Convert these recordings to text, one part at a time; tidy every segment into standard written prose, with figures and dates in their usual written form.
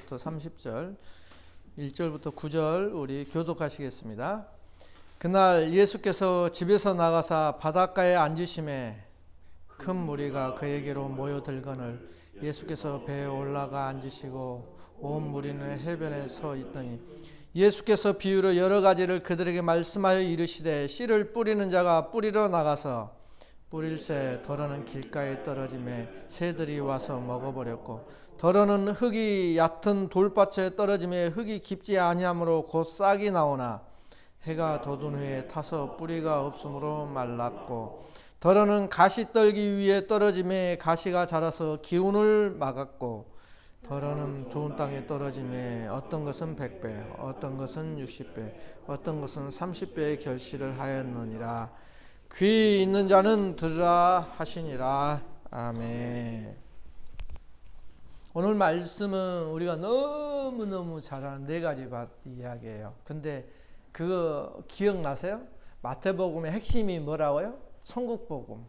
1절부터 30절, 1절부터 9절 우리 교독하시겠습니다. 그날 예수께서 집에서 나가사 바닷가에 앉으심에 큰 무리가 그에게로 모여들거늘 예수께서 배에 올라가 앉으시고 온 무리는 해변에 서 있더니 예수께서 비유로 여러 가지를 그들에게 말씀하여 이르시되 씨를 뿌리는 자가 뿌리러 나가서 뿌릴새 더러는 길가에 떨어짐에 새들이 와서 먹어버렸고 더러는 흙이 얕은 돌밭에 떨어짐에 흙이 깊지 아니하므로 곧 싹이 나오나 해가 돋은 후에 타서 뿌리가 없으므로 말랐고 더러는 가시떨기 위에 떨어짐에 가시가 자라서 기운을 막았고 더러는 좋은 땅에 떨어짐에 어떤 것은 100배 어떤 것은 60배 어떤 것은 30배의 결실을 하였느니라. 귀 있는 자는 들으라 하시니라. 아멘. 오늘 말씀은 우리가 너무너무 잘 아는 네 가지 이야기예요. 근데 그거 기억나세요? 마태복음의 핵심이 뭐라고요? 천국복음,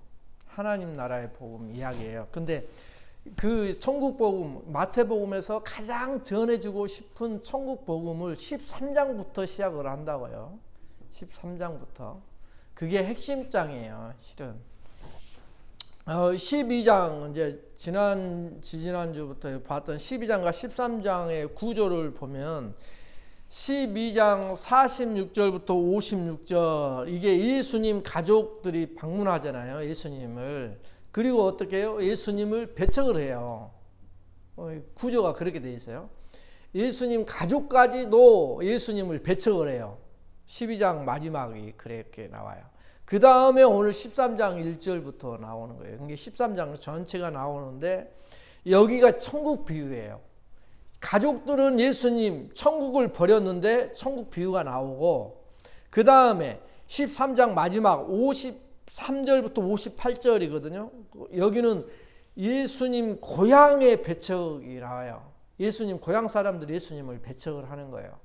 하나님 나라의 복음 이야기예요. 근데 그 천국복음, 마태복음에서 가장 전해주고 싶은 천국복음을 13장부터 시작을 한다고요. 13장부터. 그게 핵심장이에요, 실은. 12장, 이제 지난주부터 봤던 12장과 13장의 구조를 보면 12장 46절부터 56절, 이게 예수님 가족들이 방문하잖아요, 예수님을. 그리고 어떻게 해요? 예수님을 배척을 해요. 구조가 그렇게 돼 있어요. 예수님 가족까지도 예수님을 배척을 해요. 12장 마지막이 그렇게 나와요. 그 다음에 오늘 13장 1절부터 나오는 거예요. 그게 13장 전체가 나오는데 여기가 천국 비유예요. 가족들은 예수님 천국을 버렸는데 천국 비유가 나오고 그 다음에 13장 마지막 53절부터 58절이거든요. 여기는 예수님 고향의 배척이 나와요. 예수님 고향 사람들이 예수님을 배척을 하는 거예요.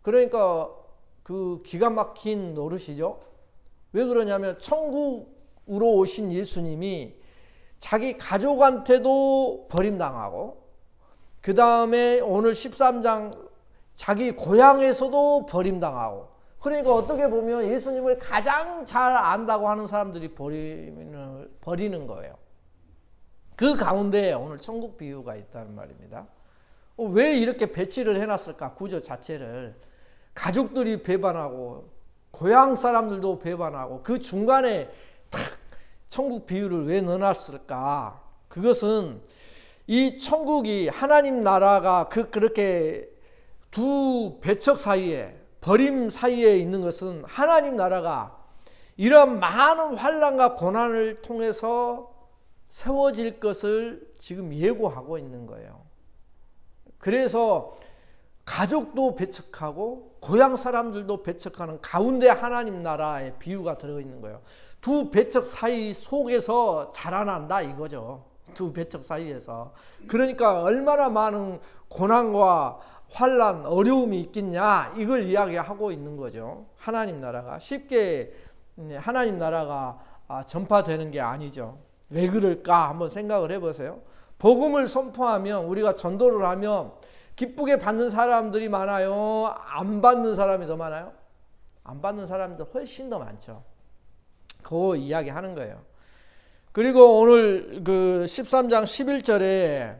그러니까 그 기가 막힌 노릇이죠. 왜 그러냐면 천국으로 오신 예수님이 자기 가족한테도 버림당하고 그 다음에 오늘 13장 자기 고향에서도 버림당하고 그러니까 어떻게 보면 예수님을 가장 잘 안다고 하는 사람들이 버리는 거예요. 그 가운데 오늘 천국 비유가 있다는 말입니다. 왜 이렇게 배치를 해놨을까? 구조 자체를. 가족들이 배반하고 고향 사람들도 배반하고 그 중간에 딱 천국 비유를 왜 넣어놨을까? 그것은 이 천국이 하나님 나라가 그렇게 두 배척 사이에 버림 사이에 있는 것은 하나님 나라가 이런 많은 환난과 고난을 통해서 세워질 것을 지금 예고하고 있는 거예요. 그래서 가족도 배척하고 고향 사람들도 배척하는 가운데 하나님 나라의 비유가 들어있는 거예요. 두 배척 사이 속에서 자라난다 이거죠. 두 배척 사이에서. 그러니까 얼마나 많은 고난과 환난, 어려움이 있겠냐 이걸 이야기하고 있는 거죠. 하나님 나라가 쉽게 하나님 나라가 전파되는 게 아니죠. 왜 그럴까 한번 생각을 해보세요. 복음을 선포하면 우리가 전도를 하면 기쁘게 받는 사람들이 많아요? 안 받는 사람이 더 많아요? 안 받는 사람도 훨씬 더 많죠. 그 이야기 하는 거예요. 그리고 오늘 그 13장 11절에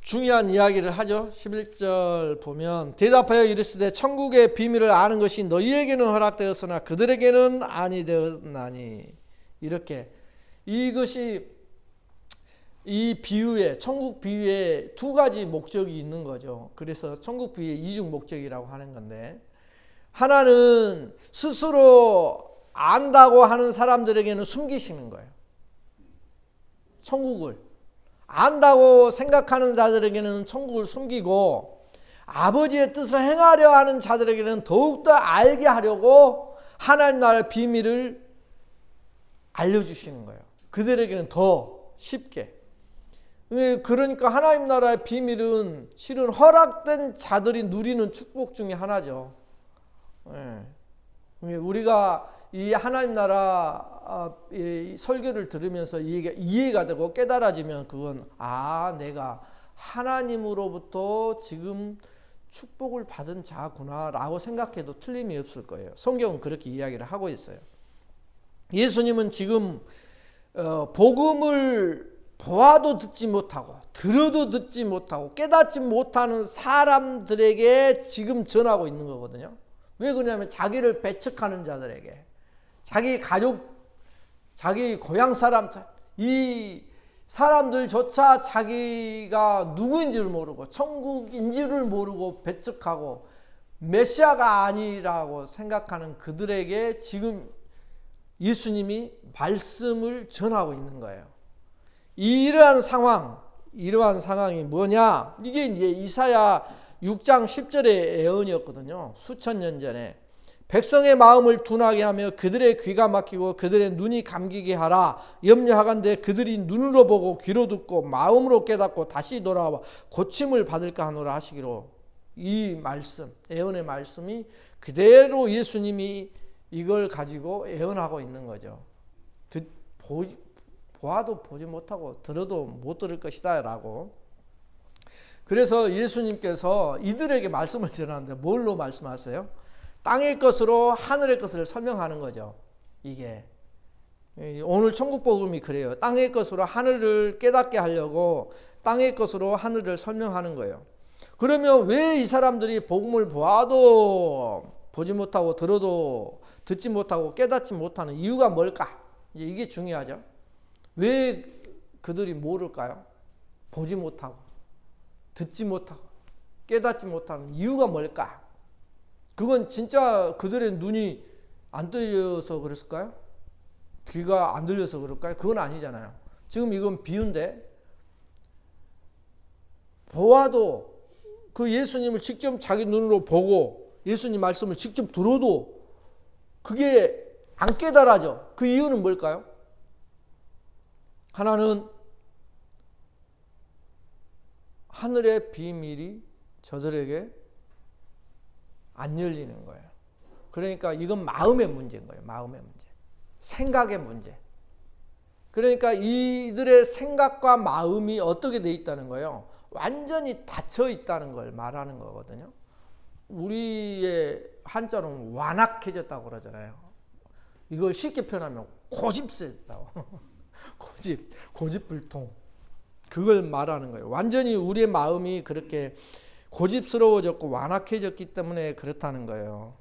중요한 이야기를 하죠. 11절 보면 대답하여 이르시되 천국의 비밀을 아는 것이 너희에게는 허락되었으나 그들에게는 아니 되었나니. 이렇게 이것이 이 비유에 천국 비유에 두 가지 목적이 있는 거죠. 그래서 천국 비유의 이중 목적이라고 하는 건데 하나는 스스로 안다고 하는 사람들에게는 숨기시는 거예요. 천국을 안다고 생각하는 자들에게는 천국을 숨기고 아버지의 뜻을 행하려 하는 자들에게는 더욱더 알게 하려고 하나님 나라의 비밀을 알려주시는 거예요. 그들에게는 더 쉽게. 그러니까 하나님 나라의 비밀은 실은 허락된 자들이 누리는 축복 중에 하나죠. 우리가 이 하나님 나라 설교를 들으면서 이해가 되고 깨달아지면 그건 내가 하나님으로부터 지금 축복을 받은 자구나라고 생각해도 틀림이 없을 거예요. 성경은 그렇게 이야기를 하고 있어요. 예수님은 지금 복음을 보아도 듣지 못하고 들어도 듣지 못하고 깨닫지 못하는 사람들에게 지금 전하고 있는 거거든요. 왜 그러냐면 자기를 배척하는 자들에게, 자기 가족, 자기 고향 사람들, 이 사람들조차 자기가 누구인지를 모르고 천국인지를 모르고 배척하고 메시아가 아니라고 생각하는 그들에게 지금 예수님이 말씀을 전하고 있는 거예요. 이러한 상황이 뭐냐? 이게 이제 이사야 6장 10절의 예언이었거든요. 수천 년 전에. 백성의 마음을 둔하게 하며 그들의 귀가 막히고 그들의 눈이 감기게 하라. 염려하건대 그들이 눈으로 보고 귀로 듣고 마음으로 깨닫고 다시 돌아와 고침을 받을까 하노라 하시기로. 이 말씀, 예언의 말씀이 그대로 예수님이 이걸 가지고 예언하고 있는 거죠. 보아도 보지 못하고 들어도 못 들을 것이다 라고. 그래서 예수님께서 이들에게 말씀을 전하는데 뭘로 말씀하세요? 땅의 것으로 하늘의 것을 설명하는 거죠. 이게 오늘 천국복음이 그래요. 땅의 것으로 하늘을 깨닫게 하려고 땅의 것으로 하늘을 설명하는 거예요. 그러면 왜 이 사람들이 복음을 보아도 보지 못하고 들어도 듣지 못하고 깨닫지 못하는 이유가 뭘까? 이게 중요하죠. 왜 그들이 모를까요? 보지 못하고 듣지 못하고 깨닫지 못하는 이유가 뭘까? 그건 진짜 그들의 눈이 안 들려서 그랬을까요? 귀가 안 들려서 그럴까요? 그건 아니잖아요. 지금 이건 비유인데, 보아도 그 예수님을 직접 자기 눈으로 보고 예수님 말씀을 직접 들어도 그게 안 깨달아져. 그 이유는 뭘까요? 하나는 하늘의 비밀이 저들에게 안 열리는 거예요. 그러니까 이건 마음의 문제인 거예요. 마음의 문제. 생각의 문제. 그러니까 이들의 생각과 마음이 어떻게 돼 있다는 거예요? 완전히 닫혀 있다는 걸 말하는 거거든요. 우리의 한자로는 완악해졌다고 그러잖아요. 이걸 쉽게 표현하면 고집세다고. 고집불통. 그걸 말하는 거예요. 완전히 우리의 마음이 그렇게 고집스러워졌고 완악해졌기 때문에 그렇다는 거예요.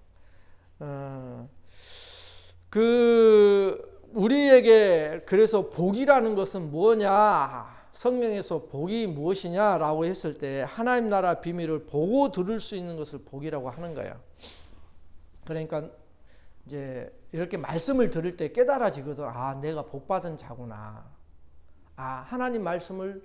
우리에게 그래서 복이라는 것은 뭐냐? 성경에서 복이 무엇이냐라고 했을 때 하나님 나라 비밀을 보고 들을 수 있는 것을 복이라고 하는 거예요. 그러니까 이제 이렇게 말씀을 들을 때 깨달아지거든. 아, 내가 복받은 자구나. 아, 하나님 말씀을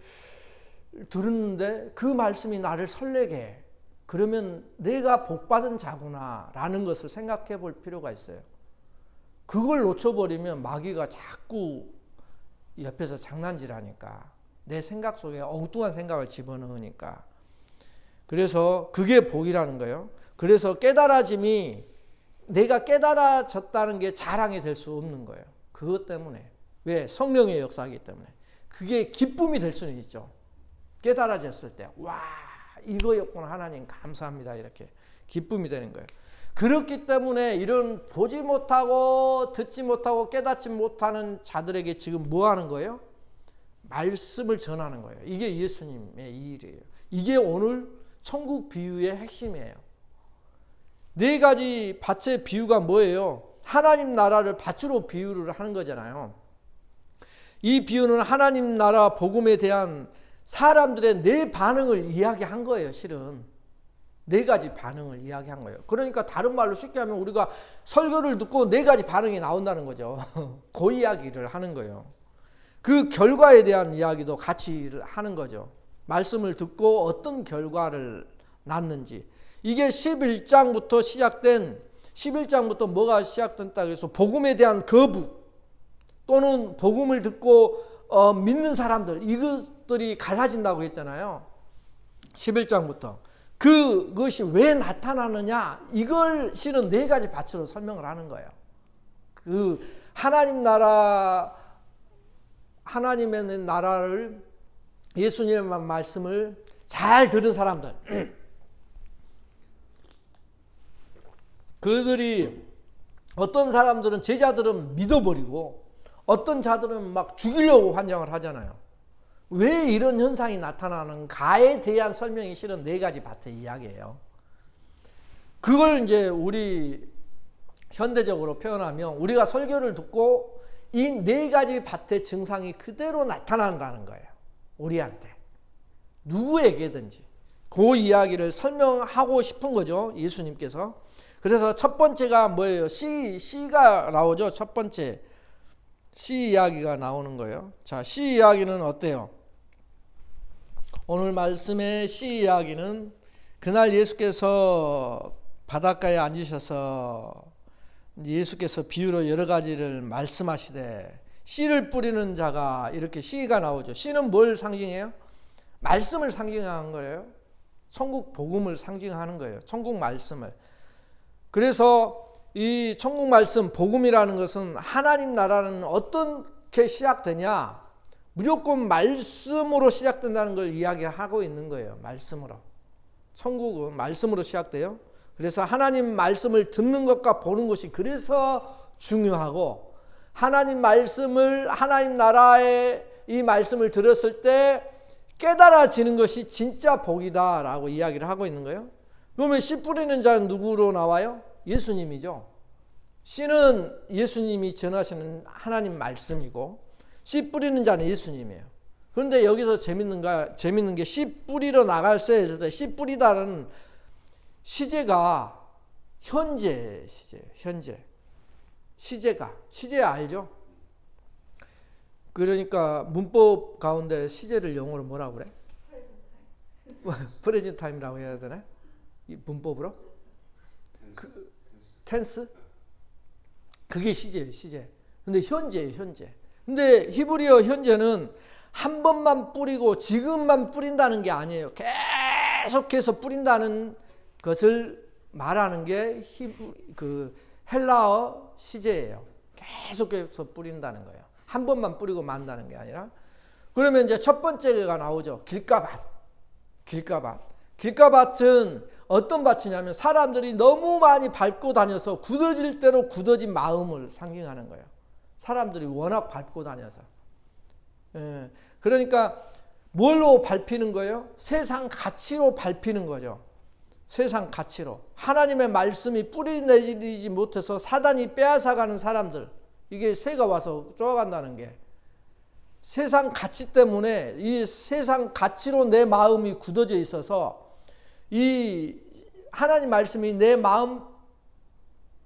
들었는데 그 말씀이 나를 설레게 해. 그러면 내가 복받은 자구나 라는 것을 생각해 볼 필요가 있어요. 그걸 놓쳐버리면 마귀가 자꾸 옆에서 장난질하니까, 내 생각 속에 엉뚱한 생각을 집어넣으니까. 그래서 그게 복이라는 거예요. 그래서 깨달아짐이, 내가 깨달아졌다는 게 자랑이 될 수 없는 거예요. 그것 때문에. 왜? 성령의 역사이기 때문에. 그게 기쁨이 될 수는 있죠. 깨달아졌을 때, 와, 이거였구나, 하나님 감사합니다, 이렇게 기쁨이 되는 거예요. 그렇기 때문에 이런 보지 못하고 듣지 못하고 깨닫지 못하는 자들에게 지금 뭐 하는 거예요? 말씀을 전하는 거예요. 이게 예수님의 일이에요. 이게 오늘 천국 비유의 핵심이에요. 네 가지 밭의 비유가 뭐예요? 하나님 나라를 밭으로 비유를 하는 거잖아요. 이 비유는 하나님 나라 복음에 대한 사람들의 네 반응을 이야기한 거예요. 실은 네 가지 반응을 이야기한 거예요. 그러니까 다른 말로 쉽게 하면 우리가 설교를 듣고 네 가지 반응이 나온다는 거죠. 그 이야기를 하는 거예요. 그 결과에 대한 이야기도 같이 하는 거죠. 말씀을 듣고 어떤 결과를 낳는지. 이게 11장부터 시작된, 11장부터 뭐가 시작된다 그래서 복음에 대한 거부 또는 복음을 듣고 믿는 사람들, 이것들이 갈라진다고 했잖아요. 11장부터. 그것이 왜 나타나느냐, 이걸 실은 네 가지 밭으로 설명을 하는 거예요. 그 하나님 나라, 하나님의 나라를 예수님의 말씀을 잘 들은 사람들, 그들이 어떤 사람들은 제자들은 믿어버리고 어떤 자들은 막 죽이려고 환장을 하잖아요. 왜 이런 현상이 나타나는가에 대한 설명이 실은 네 가지 밭의 이야기예요. 그걸 이제 우리 현대적으로 표현하면 우리가 설교를 듣고 이 네 가지 밭의 증상이 그대로 나타난다는 거예요. 우리한테. 누구에게든지. 그 이야기를 설명하고 싶은 거죠. 예수님께서. 그래서 첫 번째가 뭐예요? 씨가 나오죠. 첫 번째. 씨 이야기가 나오는 거예요. 자, 씨 이야기는 어때요? 오늘 말씀의 씨 이야기는 그날 예수께서 바닷가에 앉으셔서 예수께서 비유로 여러 가지를 말씀하시되 씨를 뿌리는 자가 이렇게 씨가 나오죠. 씨는 뭘 상징해요? 말씀을 상징하는 거예요. 천국 복음을 상징하는 거예요. 천국 말씀을. 그래서 이 천국 말씀 복음이라는 것은 하나님 나라는 어떻게 시작되냐? 무조건 말씀으로 시작된다는 걸 이야기하고 있는 거예요. 말씀으로. 천국은 말씀으로 시작돼요. 그래서 하나님 말씀을 듣는 것과 보는 것이 그래서 중요하고, 하나님 말씀을, 하나님 나라의 이 말씀을 들었을 때 깨달아지는 것이 진짜 복이다라고 이야기를 하고 있는 거예요. 그러면 씨 뿌리는 자는 누구로 나와요? 예수님이죠. 씨는 예수님이 전하시는 하나님 말씀이고 씨 뿌리는 자는 예수님이에요. 그런데 여기서 재밌는 게 씨 뿌리러 나갈세 했을 때 씨 뿌리다는 시제가 현재 시제예요. 현재. 시제 알죠? 그러니까 문법 가운데 시제를 영어로 뭐라고 그래? 프레젠트 타임이라고 해야 되나? 이 문법으로? 텐스? 그게 시제예요, 시제. 근데 현재예요, 현재. 근데 히브리어 현재는 한 번만 뿌리고 지금만 뿌린다는 게 아니에요. 계속해서 뿌린다는 것을 말하는 게 헬라어 시제예요. 계속해서 뿌린다는 거예요. 한 번만 뿌리고 만다는 게 아니라. 그러면 이제 첫 번째가 나오죠. 길가밭. 길가밭은 어떤 밭이냐면 사람들이 너무 많이 밟고 다녀서 굳어질 대로 굳어진 마음을 상징하는 거예요. 사람들이 워낙 밟고 다녀서. 예. 그러니까 뭘로 밟히는 거예요? 세상 가치로 밟히는 거죠. 세상 가치로. 하나님의 말씀이 뿌리 내리지 못해서 사단이 빼앗아가는 사람들. 이게 새가 와서 쪼아간다는 게. 세상 가치 때문에 이 세상 가치로 내 마음이 굳어져 있어서 이 하나님 말씀이 내 마음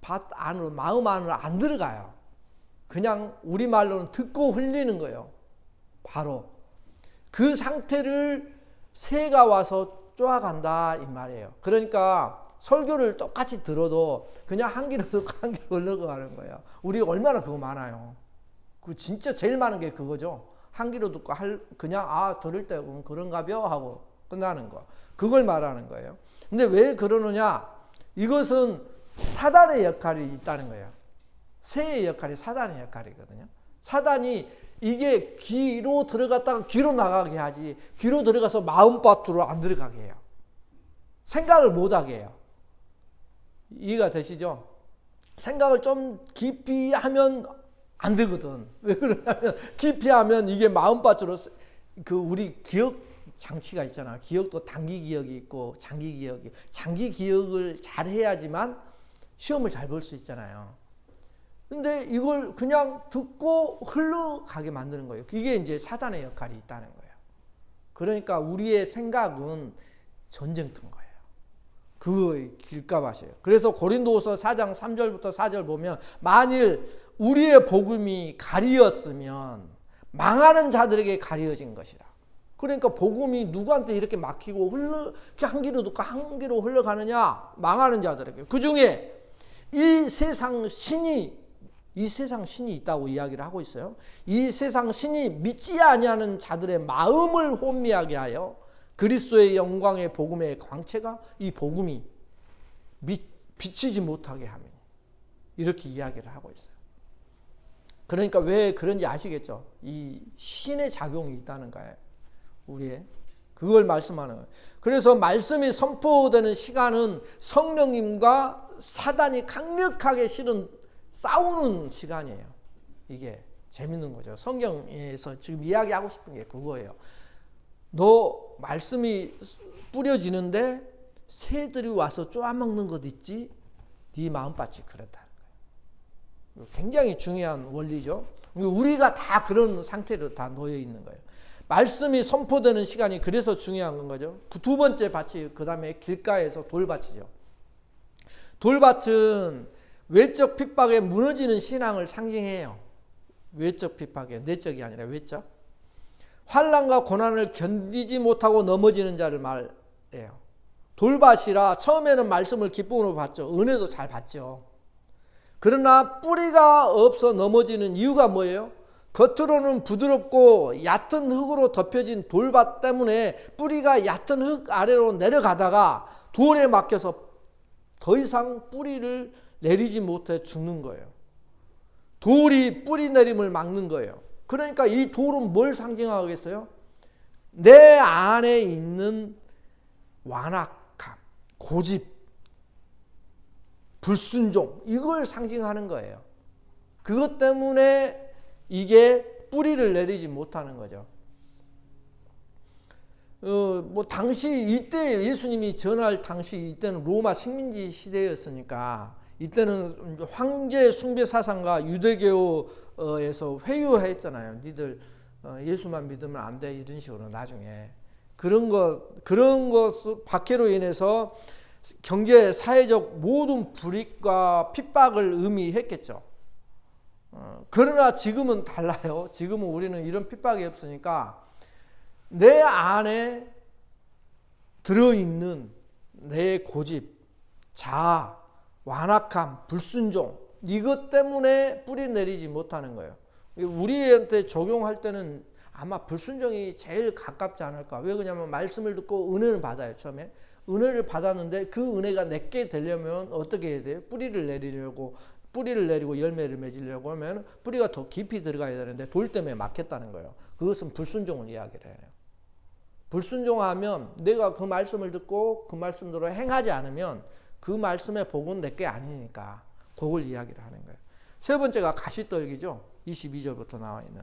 안으로 안 들어가요. 그냥 우리말로는 듣고 흘리는 거예요. 바로. 그 상태를 새가 와서 쪼아간다 이 말이에요. 그러니까 설교를 똑같이 들어도 그냥 한 귀로 듣고 한 귀로 흘러가는 거예요. 우리 얼마나 그거 많아요. 그 진짜 제일 많은 게 그거죠. 한 귀로 듣고 그냥 들을 때 그런가벼 하고 끝나는 거. 그걸 말하는 거예요. 근데 왜 그러느냐? 이것은 사단의 역할이 있다는 거예요. 새의 역할이 사단의 역할이거든요. 사단이 이게 귀로 들어갔다가 귀로 나가게 하지, 귀로 들어가서 마음밭으로 안 들어가게 해요. 생각을 못하게 해요. 이해가 되시죠? 생각을 좀 깊이 하면 안 되거든. 왜 그러냐면 깊이 하면 이게 마음밭으로 우리 기억 장치가 있잖아. 기억도 단기 기억이 있고 장기 기억이. 장기 기억을 잘 해야지만 시험을 잘 볼 수 있잖아요. 근데 이걸 그냥 듣고 흘러가게 만드는 거예요. 이게 이제 사단의 역할이 있다는 거예요. 그러니까 우리의 생각은 전쟁터인 거예요. 그거의 길가밭이에요. 그래서 고린도후서 4장 3절부터 4절 보면 만일 우리의 복음이 가리었으면 망하는 자들에게 가리어진 것이라. 그러니까 복음이 누구한테 이렇게 막히고 한 귀로 듣고 한 귀로 흘러가느냐? 망하는 자들에게. 그 중에 이 세상 신이 있다고 이야기를 하고 있어요. 이 세상 신이 믿지 아니하는 자들의 마음을 혼미하게 하여 그리스도의 영광의 복음의 광채가 이 복음이 비치지 못하게 하면 이렇게 이야기를 하고 있어요. 그러니까 왜 그런지 아시겠죠? 이 신의 작용이 있다는 거예요. 우리의. 그걸 말씀하는 거예요. 그래서 말씀이 선포되는 시간은 성령님과 사단이 강력하게 실은 싸우는 시간이에요. 이게 재밌는 거죠. 성경에서 지금 이야기하고 싶은 게 그거예요. 너 말씀이 뿌려지는데 새들이 와서 쪼아먹는 것 있지? 네 마음밭이 그렇다는 거예요. 굉장히 중요한 원리죠. 우리가 다 그런 상태로 다 놓여 있는 거예요. 말씀이 선포되는 시간이 그래서 중요한 건 거죠. 그 두 번째 밭이 그 다음에 길가에서 돌밭이죠. 돌밭은 외적 핍박에 무너지는 신앙을 상징해요. 외적 핍박에, 내적이 아니라 외적. 환난과 고난을 견디지 못하고 넘어지는 자를 말해요. 돌밭이라 처음에는 말씀을 기쁨으로 받죠. 은혜도 잘 받죠. 그러나 뿌리가 없어 넘어지는 이유가 뭐예요? 겉으로는 부드럽고 얕은 흙으로 덮여진 돌밭 때문에 뿌리가 얕은 흙 아래로 내려가다가 돌에 막혀서 더 이상 뿌리를 내리지 못해 죽는 거예요. 돌이 뿌리 내림을 막는 거예요. 그러니까 이 돌은 뭘 상징하겠어요? 내 안에 있는 완악함, 고집, 불순종, 이걸 상징하는 거예요. 그것 때문에 이게 뿌리를 내리지 못하는 거죠. 당시 이때 예수님이 전할 당시 이때는 로마 식민지 시대였으니까 이때는 황제 숭배 사상과 유대교에서 회유했잖아요. 니들 예수만 믿으면 안 돼 이런 식으로 나중에 그런 것 박해로 인해서 경제 사회적 모든 불이익과 핍박을 의미했겠죠. 그러나 지금은 달라요. 지금은 우리는 이런 핍박이 없으니까 내 안에 들어있는 내 고집, 자아, 완악함, 불순종 이것 때문에 뿌리 내리지 못하는 거예요. 우리한테 적용할 때는 아마 불순종이 제일 가깝지 않을까. 왜 그러냐면 말씀을 듣고 은혜를 받아요. 처음에 은혜를 받았는데 그 은혜가 내게 되려면 어떻게 해야 돼요? 뿌리를 내리고 열매를 맺으려고 하면 뿌리가 더 깊이 들어가야 되는데 돌 때문에 막혔다는 거예요. 그것은 불순종을 이야기를 해요. 불순종하면 내가 그 말씀을 듣고 그 말씀대로 행하지 않으면 그 말씀의 복은 내게 아니니까 그걸 이야기를 하는 거예요. 세 번째가 가시떨기죠. 22절부터 나와 있는.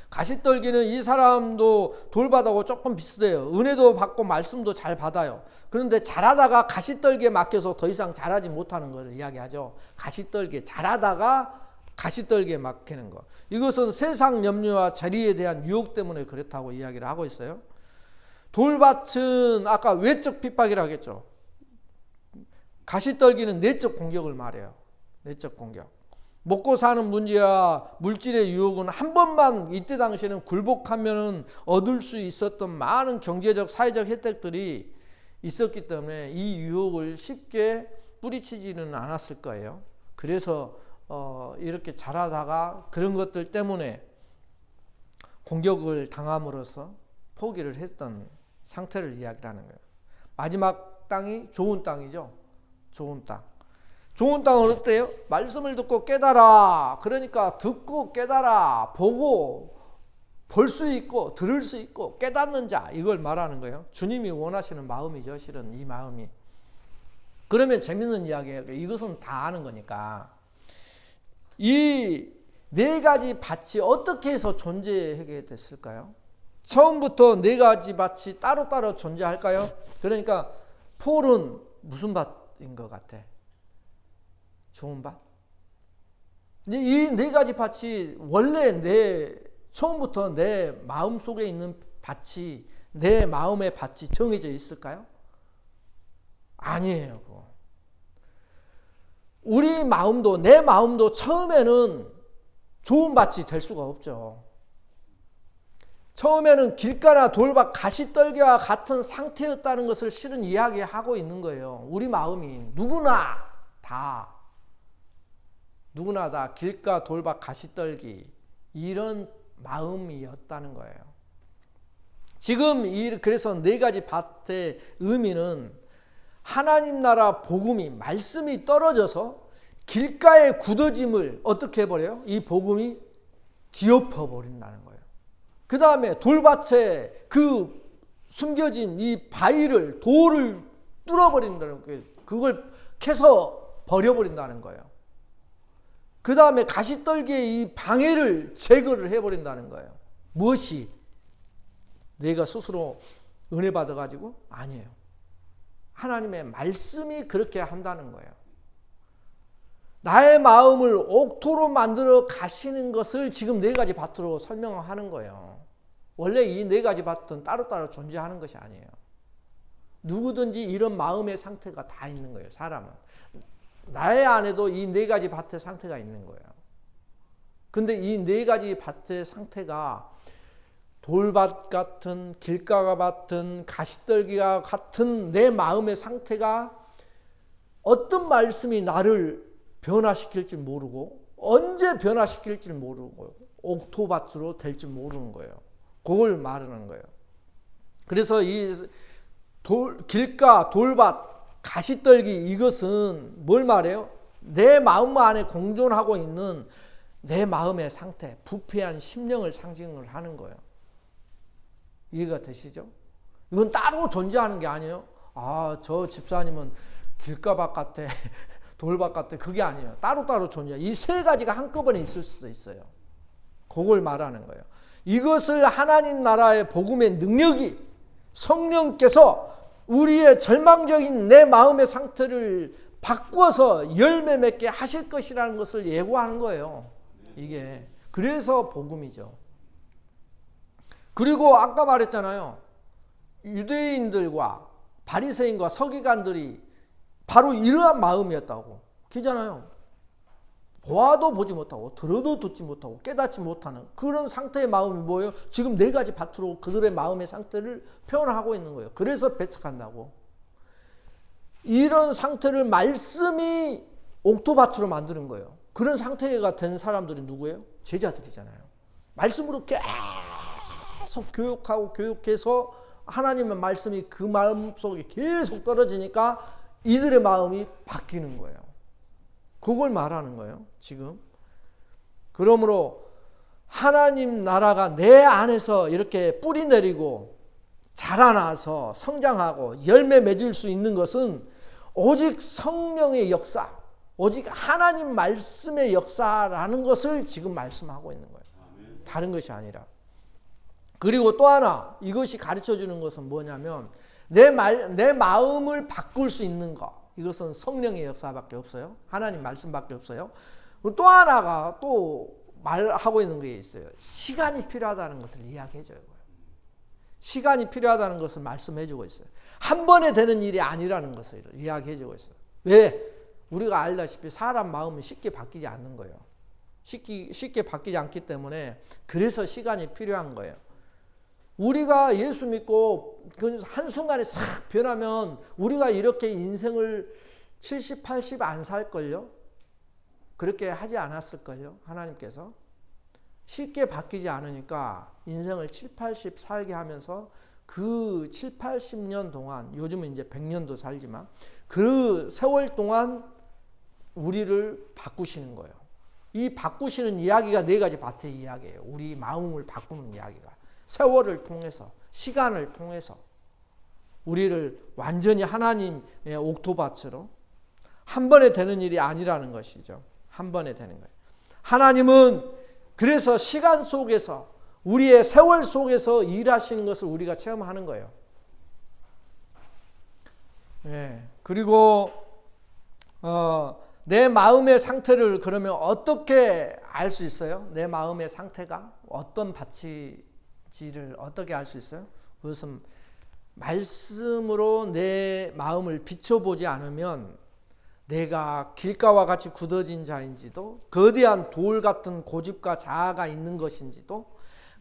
가시떨기는 이 사람도 돌밭하고 조금 비슷해요. 은혜도 받고 말씀도 잘 받아요. 그런데 자라다가 가시떨기에 막혀서 더 이상 자라지 못하는 것을 이야기하죠. 가시떨기, 자라다가 가시떨기에 막히는 것. 이것은 세상 염려와 자리에 대한 유혹 때문에 그렇다고 이야기를 하고 있어요. 돌밭은 아까 외적 핍박이라고 했죠. 가시떨기는 내적 공격을 말해요. 내적 공격. 먹고 사는 문제와 물질의 유혹은 한 번만 이때 당시에는 굴복하면 얻을 수 있었던 많은 경제적 사회적 혜택들이 있었기 때문에 이 유혹을 쉽게 뿌리치지는 않았을 거예요. 그래서 이렇게 자라다가 그런 것들 때문에 공격을 당함으로써 포기를 했던 상태를 이야기하는 거예요. 마지막 땅이 좋은 땅이죠. 좋은 땅. 좋은 땅은 어때요? 말씀을 듣고 깨달아. 그러니까 듣고 깨달아. 보고 볼 수 있고 들을 수 있고 깨닫는 자, 이걸 말하는 거예요. 주님이 원하시는 마음이죠. 실은 이 마음이. 그러면 재밌는 이야기예요. 이것은 다 아는 거니까. 이 네 가지 밭이 어떻게 해서 존재하게 됐을까요? 처음부터 네 가지 밭이 따로따로 존재할까요? 그러니까 폴은 무슨 밭인 것 같아? 좋은 밭? 이 네 가지 밭이 원래 처음부터 내 마음 속에 있는 밭이, 내 마음의 밭이 정해져 있을까요? 아니에요. 그거. 우리 마음도, 내 마음도 처음에는 좋은 밭이 될 수가 없죠. 처음에는 길가나 돌밭, 가시떨기와 같은 상태였다는 것을 실은 이야기하고 있는 거예요. 우리 마음이 누구나 다 길가, 돌밭, 가시떨기 이런 마음이었다는 거예요. 지금 그래서 네 가지 밭의 의미는 하나님 나라 복음이, 말씀이 떨어져서 길가에 굳어짐을 어떻게 해버려요? 이 복음이 뒤엎어 버린다는 거예요. 그 다음에 돌밭에 그 숨겨진 이 바위를, 돌을 뚫어버린다는 거예요. 그걸 캐서 버려버린다는 거예요. 그 다음에 가시떨기의 이 방해를 제거를 해버린다는 거예요. 무엇이? 내가 스스로 은혜 받아가지고? 아니에요. 하나님의 말씀이 그렇게 한다는 거예요. 나의 마음을 옥토로 만들어 가시는 것을 지금 네 가지 밭으로 설명하는 거예요. 원래 이 네 가지 밭은 따로따로 존재하는 것이 아니에요. 누구든지 이런 마음의 상태가 다 있는 거예요. 사람은. 나의 안에도 이 네 가지 밭의 상태가 있는 거예요. 근데 이 네 가지 밭의 상태가 돌밭 같은, 길가 같은, 가시떨기가 같은 내 마음의 상태가 어떤 말씀이 나를 변화시킬지 모르고 언제 변화시킬지 모르고 옥토밭으로 될지 모르는 거예요. 그걸 말하는 거예요. 그래서 이 길가, 돌밭, 가시떨기 이것은 뭘 말해요? 내 마음 안에 공존하고 있는 내 마음의 상태, 부패한 심령을 상징을 하는 거예요. 이해가 되시죠? 이건 따로 존재하는 게 아니에요. 아, 저 집사님은 길가밭 같아, 돌밭 같아. 그게 아니에요. 따로따로 존재해요. 이 세 가지가 한꺼번에 있을 수도 있어요. 그걸 말하는 거예요. 이것을 하나님 나라의 복음의 능력이 성령께서 우리의 절망적인 내 마음의 상태를 바꾸어서 열매 맺게 하실 것이라는 것을 예고하는 거예요. 이게. 그래서 복음이죠. 그리고 아까 말했잖아요. 유대인들과 바리새인과 서기관들이 바로 이러한 마음이었다고. 그잖아요. 보아도 보지 못하고 들어도 듣지 못하고 깨닫지 못하는 그런 상태의 마음이 뭐예요? 지금 네 가지 밭으로 그들의 마음의 상태를 표현하고 있는 거예요. 그래서 배척한다고. 이런 상태를 말씀이 옥토밭으로 만드는 거예요. 그런 상태가 된 사람들이 누구예요? 제자들이잖아요. 말씀으로 계속 교육하고 교육해서 하나님의 말씀이 그 마음속에 계속 떨어지니까 이들의 마음이 바뀌는 거예요. 그걸 말하는 거예요, 지금. 그러므로 하나님 나라가 내 안에서 이렇게 뿌리 내리고 자라나서 성장하고 열매 맺을 수 있는 것은 오직 성령의 역사, 오직 하나님 말씀의 역사라는 것을 지금 말씀하고 있는 거예요. 다른 것이 아니라. 그리고 또 하나 이것이 가르쳐주는 것은 뭐냐면 내 마음을 바꿀 수 있는 것. 이것은 성령의 역사밖에 없어요. 하나님 말씀밖에 없어요. 또 하나가 또 말하고 있는 게 있어요. 시간이 필요하다는 것을 이야기해 줘요. 시간이 필요하다는 것을 말씀해 주고 있어요. 한 번에 되는 일이 아니라는 것을 이야기해 주고 있어요. 왜? 우리가 알다시피 사람 마음은 쉽게 바뀌지 않는 거예요. 쉽게 바뀌지 않기 때문에 그래서 시간이 필요한 거예요. 우리가 예수 믿고 한순간에 싹 변하면 우리가 이렇게 인생을 70, 80 안 살걸요? 그렇게 하지 않았을걸요? 하나님께서. 쉽게 바뀌지 않으니까 인생을 7, 80 살게 하면서 그 7, 80년 동안, 요즘은 이제 100년도 살지만 그 세월 동안 우리를 바꾸시는 거예요. 이 바꾸시는 이야기가 네 가지 밭의 이야기예요. 우리 마음을 바꾸는 이야기가. 세월을 통해서, 시간을 통해서 우리를 완전히 하나님의 옥토밭으로 한 번에 되는 일이 아니라는 것이죠. 한 번에 되는 거예요. 하나님은 그래서 시간 속에서 우리의 세월 속에서 일하시는 것을 우리가 체험하는 거예요. 예. 그리고 내 마음의 상태를 그러면 어떻게 알 수 있어요? 내 마음의 상태가 어떤 밭인지를 어떻게 알 수 있어요? 그것은 말씀으로 내 마음을 비춰보지 않으면 내가 길가와 같이 굳어진 자인지도 거대한 돌 같은 고집과 자아가 있는 것인지도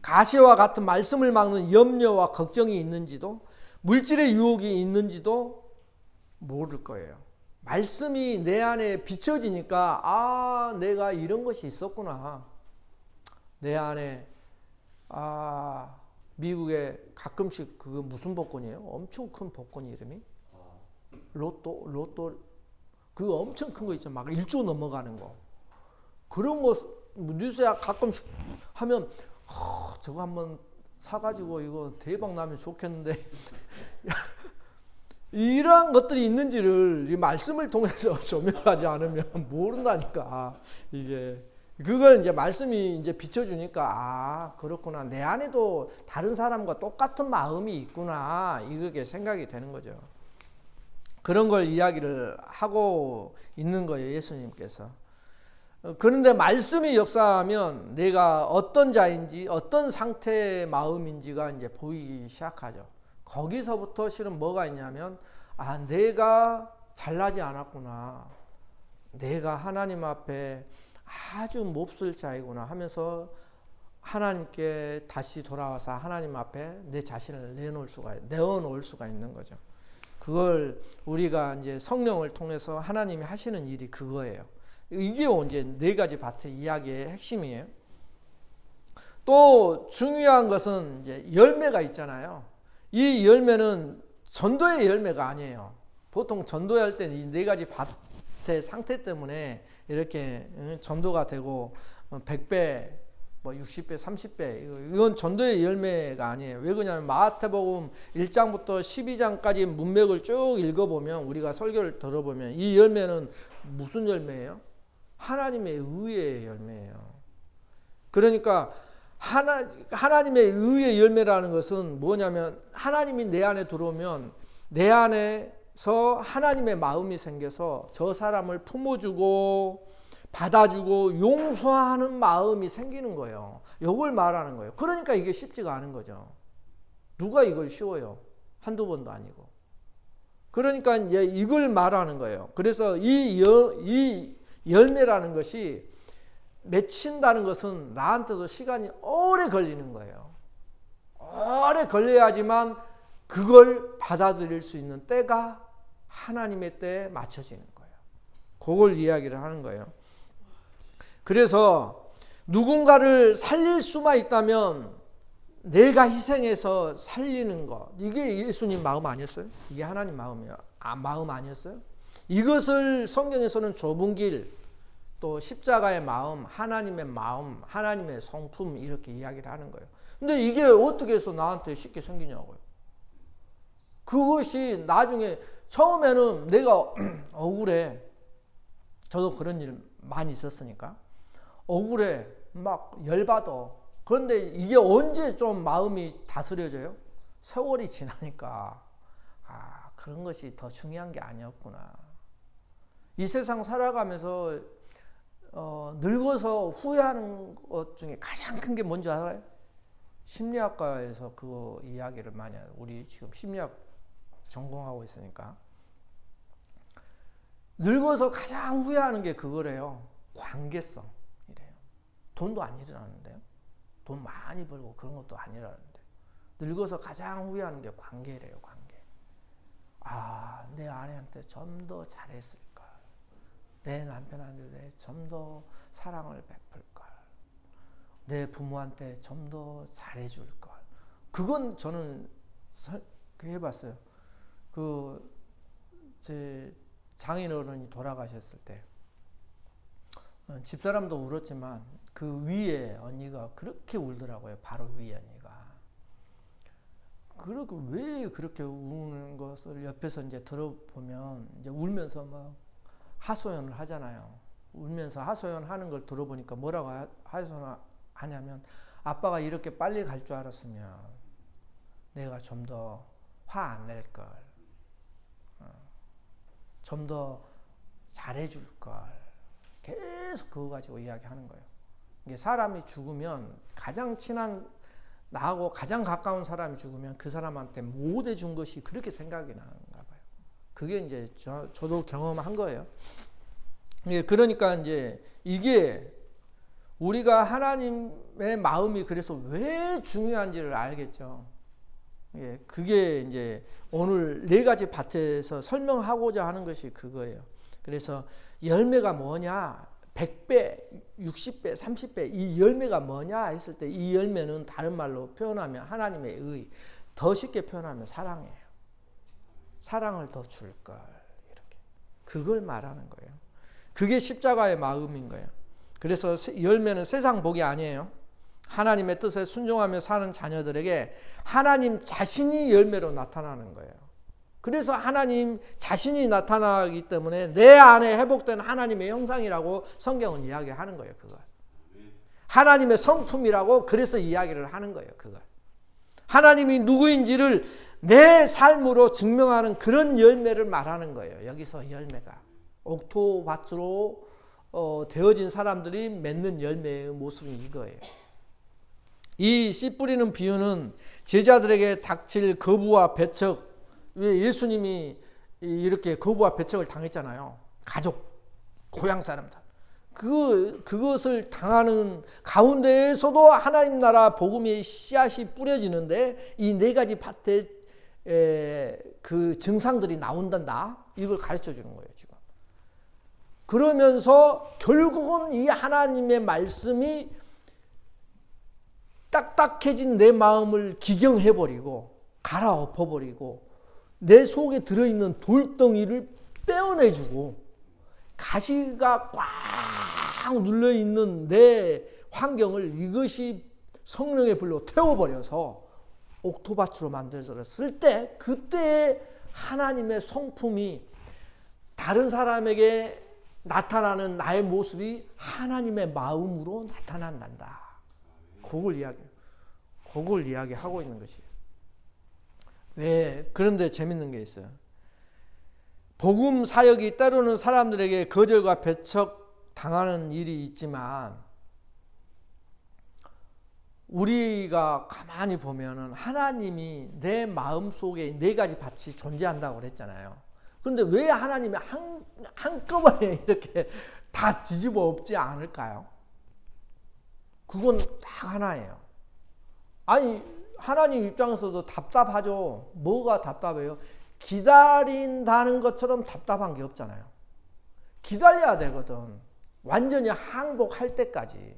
가시와 같은 말씀을 막는 염려와 걱정이 있는지도 물질의 유혹이 있는지도 모를 거예요. 말씀이 내 안에 비춰지니까 아, 내가 이런 것이 있었구나. 내 안에 미국에 가끔씩 그거 무슨 복권이에요? 엄청 큰 복권 이름이? 로또 그거 엄청 큰 거 있죠. 막 1조 넘어가는 거. 그런 거 뉴스에 가끔씩 하면 저거 한번 사가지고 이거 대박 나면 좋겠는데 이러한 것들이 있는지를 이 말씀을 통해서 조명하지 않으면 모른다니까. 이게 그걸 이제 말씀이 이제 비춰주니까 아 그렇구나, 내 안에도 다른 사람과 똑같은 마음이 있구나, 이렇게 생각이 되는 거죠. 그런 걸 이야기를 하고 있는 거예요, 예수님께서. 그런데 말씀이 역사하면 내가 어떤 자인지 어떤 상태의 마음인지가 이제 보이기 시작하죠. 거기서부터 실은 뭐가 있냐면 아 내가 잘나지 않았구나, 내가 하나님 앞에 아주 몹쓸 자이구나 하면서 하나님께 다시 돌아와서 하나님 앞에 내 자신을 내어놓을 수가 있는 거죠. 그걸 우리가 이제 성령을 통해서 하나님이 하시는 일이 그거예요. 이게 이제 네 가지 밭의 이야기의 핵심이에요. 또 중요한 것은 이제 열매가 있잖아요. 이 열매는 전도의 열매가 아니에요. 보통 전도할 때 이 네 가지 밭의 상태 때문에 이렇게 전도가 되고 100배, 뭐 60배, 30배 이건 전도의 열매가 아니에요. 왜 그러냐면 마태복음 1장부터 12장까지 문맥을 쭉 읽어보면, 우리가 설교를 들어보면 이 열매는 무슨 열매예요? 하나님의 의의 열매예요. 그러니까 하나님의 의의 열매라는 것은 뭐냐면 하나님이 내 안에 들어오면 내 안에서 하나님의 마음이 생겨서 저 사람을 품어주고 받아주고 용서하는 마음이 생기는 거예요. 이걸 말하는 거예요. 그러니까 이게 쉽지가 않은 거죠. 누가 이걸 쉬워요? 한두 번도 아니고. 그러니까 이제 이걸 말하는 거예요. 그래서 이 열매라는 것이 맺힌다는 것은 나한테도 시간이 오래 걸리는 거예요. 오래 걸려야지만 그걸 받아들일 수 있는 때가 하나님의 때에 맞춰지는 거예요. 그걸 이야기를 하는 거예요. 그래서 누군가를 살릴 수만 있다면 내가 희생해서 살리는 것, 이게 예수님 마음 아니었어요? 이게 하나님 마음이에요. 마음 아니었어요? 이것을 성경에서는 좁은 길, 또 십자가의 마음, 하나님의 성품 이렇게 이야기를 하는 거예요. 근데 이게 어떻게 해서 나한테 쉽게 생기냐고요. 그것이 나중에 처음에는 내가 억울해. 저도 그런 일 많이 있었으니까. 억울해. 막 열받아. 그런데 이게 언제 좀 마음이 다스려져요? 세월이 지나니까 아 그런 것이 더 중요한 게 아니었구나. 이 세상 살아가면서 늙어서 후회하는 것 중에 가장 큰 게 뭔지 알아요? 심리학과에서 그 이야기를 많이 해요. 우리 지금 심리학 전공하고 있으니까. 늙어서 가장 후회하는 게 그거래요. 관계성이래요. 돈도 안 일어나는데요. 돈 많이 벌고 그런 것도 아니라는데 늙어서 가장 후회하는 게 관계래요. 관계. 아, 내 아내한테 좀 더 잘했을걸. 내 남편한테 좀 더 사랑을 베풀걸. 내 부모한테 좀 더 잘해줄걸. 그건 저는 해봤어요. 제 장인어른이 돌아가셨을 때 집사람도 울었지만 그 위에 언니가 그렇게 울더라고요. 바로 위에 언니가. 그렇게 왜 그렇게 우는 것을 옆에서 이제 들어보면 이제 울면서 막 하소연을 하잖아요. 울면서 하소연하는 걸 들어보니까 뭐라고 하냐면 아빠가 이렇게 빨리 갈 줄 알았으면 내가 좀 더 화 안 낼 걸. 좀 더 잘해줄 걸. 계속 그거 가지고 이야기하는 거예요. 이게 사람이 죽으면 가장 친한 나하고 가장 가까운 사람이 죽으면 그 사람한테 못 해준 것이 그렇게 생각이 나는가 봐요. 그게 이제 저도 경험한 거예요. 그러니까 이제 이게 우리가 하나님의 마음이 그래서 왜 중요한지를 알겠죠. 그게 이제 오늘 네 가지 밭에서 설명하고자 하는 것이 그거예요. 그래서 열매가 뭐냐? 100배, 60배, 30배 이 열매가 뭐냐 했을 때 이 열매는 다른 말로 표현하면 하나님의 의, 더 쉽게 표현하면 사랑이에요. 사랑을 더 줄 걸. 이렇게. 그걸 말하는 거예요. 그게 십자가의 마음인 거예요. 그래서 열매는 세상 복이 아니에요. 하나님의 뜻에 순종하며 사는 자녀들에게 하나님 자신이 열매로 나타나는 거예요. 그래서 하나님 자신이 나타나기 때문에 내 안에 회복된 하나님의 형상이라고 성경은 이야기하는 거예요. 그걸 하나님의 성품이라고 그래서 이야기를 하는 거예요. 그걸 하나님이 누구인지를 내 삶으로 증명하는 그런 열매를 말하는 거예요. 여기서 열매가 옥토밭으로 되어진 사람들이 맺는 열매의 모습이 이거예요. 이 씨 뿌리는 비유는 제자들에게 닥칠 거부와 배척, 왜 예수님이 이렇게 거부와 배척을 당했잖아요. 가족, 고향 사람들. 그것을 당하는 가운데에서도 하나님 나라 복음의 씨앗이 뿌려지는데 이 네 가지 밭에 그 증상들이 나온단다. 이걸 가르쳐 주는 거예요, 지금. 그러면서 결국은 이 하나님의 말씀이 딱딱해진 내 마음을 기경해버리고 갈아엎어버리고 내 속에 들어있는 돌덩이를 떼어내주고 가시가 꽉 눌려있는 내 환경을 이것이 성령의 불로 태워버려서 옥토밭으로 만들었을 때 그때 하나님의 성품이 다른 사람에게 나타나는 나의 모습이 하나님의 마음으로 나타난단다. 그걸 이야기하고 있는 것이에요. 왜? 그런데 재밌는 게 있어요. 복음 사역이 때로는 사람들에게 거절과 배척 당하는 일이 있지만 우리가 가만히 보면은 하나님이 내 마음속에 네 가지 밭이 존재한다고 그랬잖아요. 그런데 왜 하나님이 한꺼번에 이렇게 다 뒤집어 엎지 않을까요? 그건 딱 하나예요. 아니 하나님 입장에서도 답답하죠. 뭐가 답답해요? 기다린다는 것처럼 답답한 게 없잖아요. 기다려야 되거든. 완전히 항복할 때까지.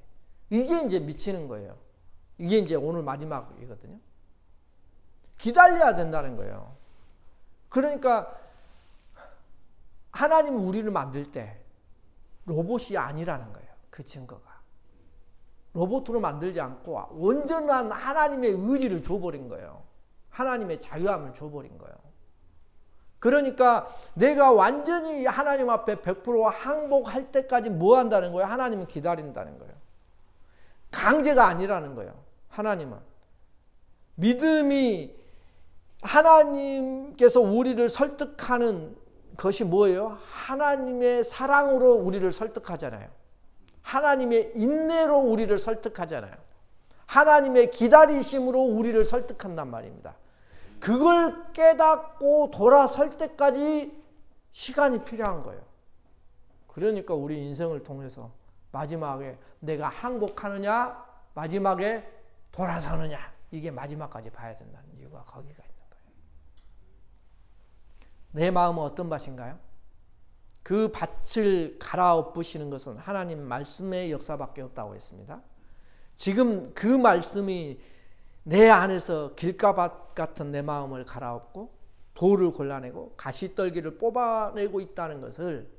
이게 이제 미치는 거예요. 이게 이제 오늘 마지막이거든요. 기다려야 된다는 거예요. 그러니까 하나님은 우리를 만들 때 로봇이 아니라는 거예요. 그 증거가. 로봇으로 만들지 않고 온전한 하나님의 의지를 줘버린 거예요. 하나님의 자유함을 줘버린 거예요. 그러니까 내가 완전히 하나님 앞에 100% 항복할 때까지 뭐 한다는 거예요? 하나님은 기다린다는 거예요. 강제가 아니라는 거예요. 하나님은. 믿음이 하나님께서 우리를 설득하는 것이 뭐예요? 하나님의 사랑으로 우리를 설득하잖아요. 하나님의 인내로 우리를 설득하잖아요. 하나님의 기다리심으로 우리를 설득한단 말입니다. 그걸 깨닫고 돌아설 때까지 시간이 필요한 거예요. 그러니까 우리 인생을 통해서 마지막에 내가 항복하느냐 마지막에 돌아서느냐 이게 마지막까지 봐야 된다는 이유가 거기가 있는 거예요. 내 마음은 어떤 밭인가요? 그 밭을 갈아엎으시는 것은 하나님 말씀의 역사밖에 없다고 했습니다. 지금 그 말씀이 내 안에서 길가밭 같은 내 마음을 갈아엎고 돌을 골라내고 가시떨기를 뽑아내고 있다는 것을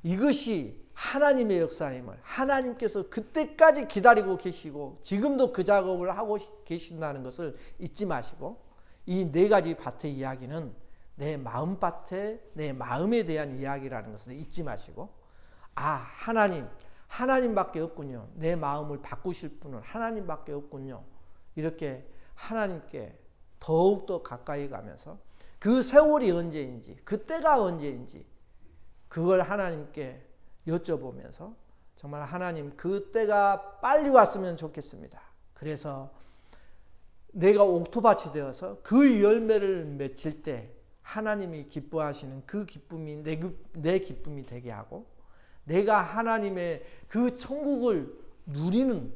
이것이 하나님의 역사임을 하나님께서 그때까지 기다리고 계시고 지금도 그 작업을 하고 계신다는 것을 잊지 마시고 이 네 가지 밭의 이야기는 내 마음밭에 내 마음에 대한 이야기라는 것을 잊지 마시고 하나님밖에 없군요. 내 마음을 바꾸실 분은 하나님밖에 없군요. 이렇게 하나님께 더욱더 가까이 가면서 그 세월이 언제인지 그때가 언제인지 그걸 하나님께 여쭤보면서 정말 하나님 그때가 빨리 왔으면 좋겠습니다. 그래서 내가 옥토밭이 되어서 그 열매를 맺힐 때 하나님이 기뻐하시는 그 기쁨이 내 기쁨이 되게 하고 내가 하나님의 그 천국을 누리는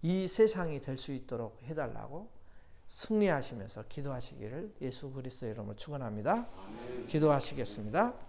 이 세상이 될 수 있도록 해달라고 승리하시면서 기도하시기를 예수 그리스도의 이름으로 축원합니다. 기도하시겠습니다.